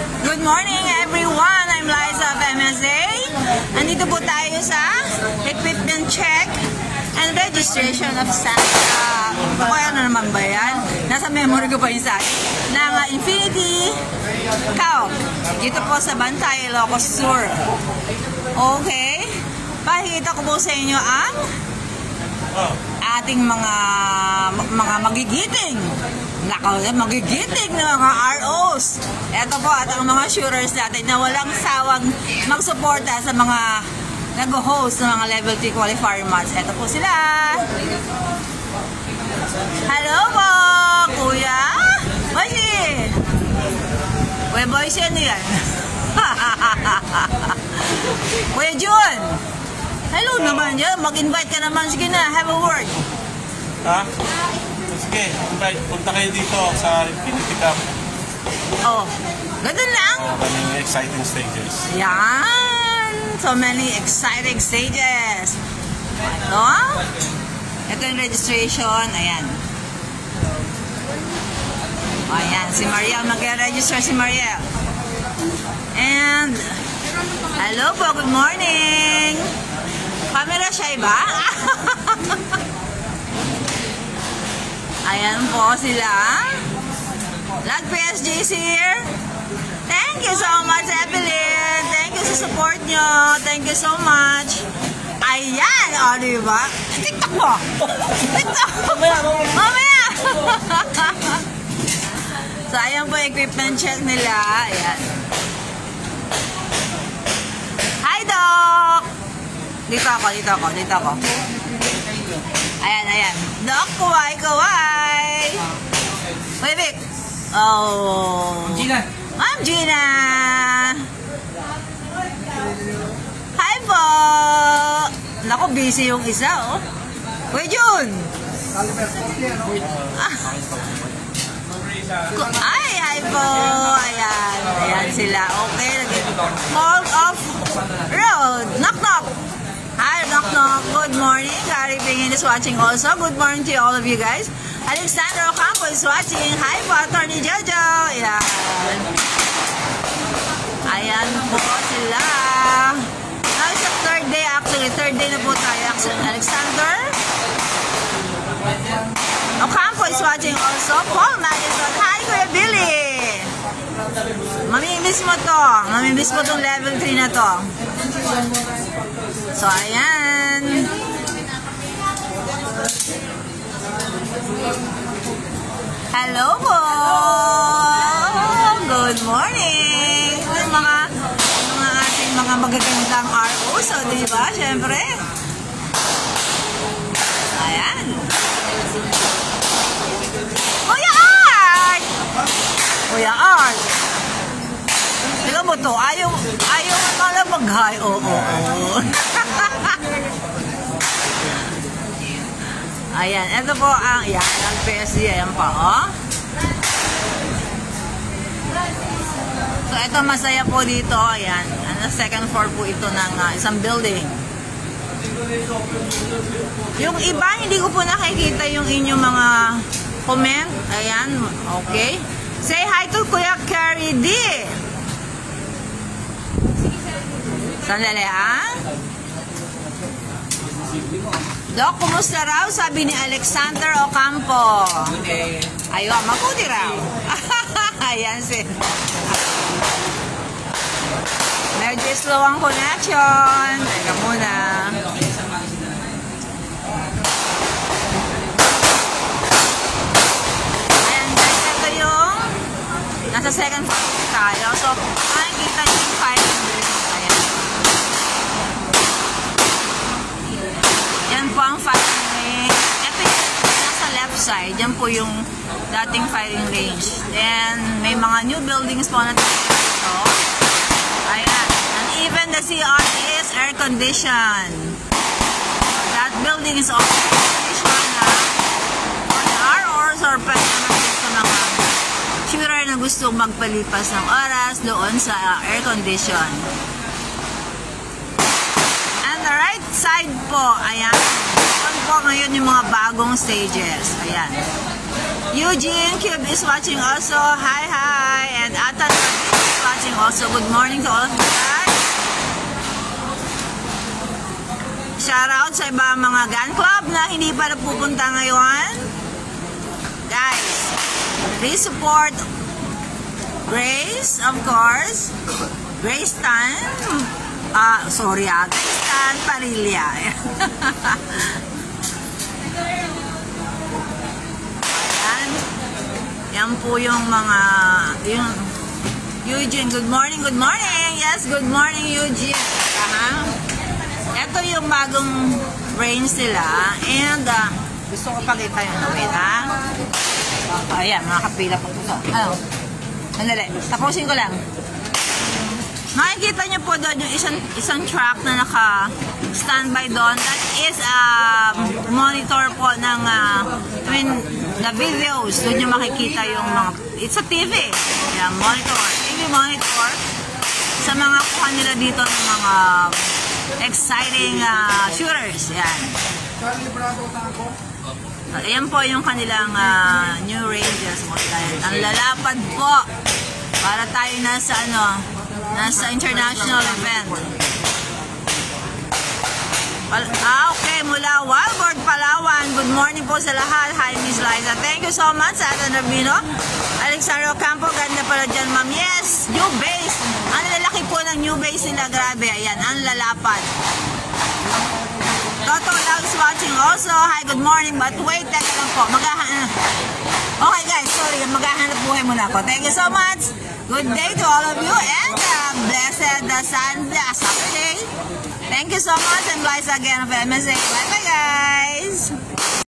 Good morning everyone! I'm Liza of MSA. Andito po tayo sa equipment check and registration of Santa. Kaya na naman ba yan? Nasa memory ko pa yung sa ng Infinity Cow. Dito po sa Bantay, Ilocos Sur. Okay. Pakikita ko po sa inyo ang ating mga magigiting. Magigiting na mga ROs. Ito po at ang mga shooters natin na walang sawang magsuporta sa mga nag-host ng mga level 3 qualifier match. Ito po sila. Hello po, kuya. Boysi. Kuya Boysi, ano yan? Kuya Jun. Hello naman yan. Mag-invite ka naman. Sige na, have a word. Ha? Sige, punta kayo dito sa Infinity Cup. Oh, ganun lang? Maraming exciting stages. Yan! So many exciting stages. Ito yung registration. Ayan. Ayan, si Mariel. Mag-register si Mariel. And, hello po, good morning. Camera shy ba? Ayan po sila. Lag PSJ's here. Thank you so much, Evelyn. Thank you sa support nyo. Thank you so much. Ayan, o, diba? TikTok mo. TikTok. Mamaya. So, ayan po equipment check nila. Ayan. Hi, Doc. Dito ako. Ayan. Doc, kuway. Wait, Vic. Oh. Gina. Ma'am Gina. Hi po. Naku, busy yung isa, oh. Kuya Jun. Hi po. Ayan sila. Okay. Call off road. Knock. Hi, knock. Good morning. Carrie Pingin is watching also. Good morning to all of you guys. Alexander Ocampo is watching. Hi po, Attorney Jojo. Ayan po sila. Now it's the third day actually. Third day na po tayo. Alexander Ocampo is watching also. Paul Madison. Hi, Kuya Billy. Mamimiss mo to. Mamimiss mo tong level 3 na to. So, ayan. Hello po. Good morning. Yung mga ating mga magagandang RO. So, diba? Siyempre. Ayan. Kuya Art. Tignan mo to. Ayaw na mag-hi. Oo. Ayan. Ito po ang PSG. Ayan pa, oh. So, ito masaya po dito. Ayan. Second floor po ito ng isang building. Yung iba, hindi ko po nakikita yung inyong mga comment. Ayan. Okay. Say hi to Kuya Carrie D. Sandali, ha? Doc, kumusta raw? Sabi ni Alexander Ocampo. Ayun, mabuti raw. Ayan, sin. Medyo slow ang connection. Teka muna. Ayan, guys, ito yung nasa second floor tayo. So, makikita nyo yung firing ring. Ayan. Yan po ang firing range. Ito yung nasa left side. Yan po yung dating firing range. Then, may mga new buildings po na dito. Ayan. And even the CR is air-conditioned. That building is also air-conditioned na for the ROs or pwede naman dito mga shooter na gusto magpalipas ng oras doon sa air-condition. And the right side po, ayan. Doon po ngayon yung mga bagong stages. Ayan. Eugene Cube is watching also. Hi! And Atan is watching. watching also. Good morning to all of you guys. Shout out sa iba mga gun club na hindi pa napupunta ngayon. Guys, please support Grace, of course. Grace Tan. Grace Tan Parilla. Ayan. Yan po yung mga, yung Eugene, good morning, good morning. Yes, good morning, Eugene. Ito yung bagong range nila. And, gusto ko pakita yung wait, ha? Ayan, mga kapila po ito. Sandali, tapusin ko lang. Makikita niyo po doon yung isang truck na naka-standby doon. That is monitor po ng, the videos. Doon yung makikita yung mga, it's a TV. Yan, monitor. TV monitor. Sa mga kuha nila dito ng mga exciting shooters. Yan. Ayan po yung kanilang new ranges. Ang lalapad po. Para tayo nasa international event. Okay, mula Walford, Palawan. Good morning po sa lahat. Hi, Miss Liza. Thank you so much sa atin, Rabino. Alexandro Campo, ganda pala dyan, ma'am. Yes, new base. Ang lalaki po ng new base nila. Grabe, ayan, ang lalapad. Toto Loves watching also. Hi, good morning. But wait, teka lang po. Okay guys, sorry. Maghahanap buhay muna ako. Thank you so much. Good day to all of you. And blessed Saturday. Thank you so much. And guys again of MSA. Bye-bye guys.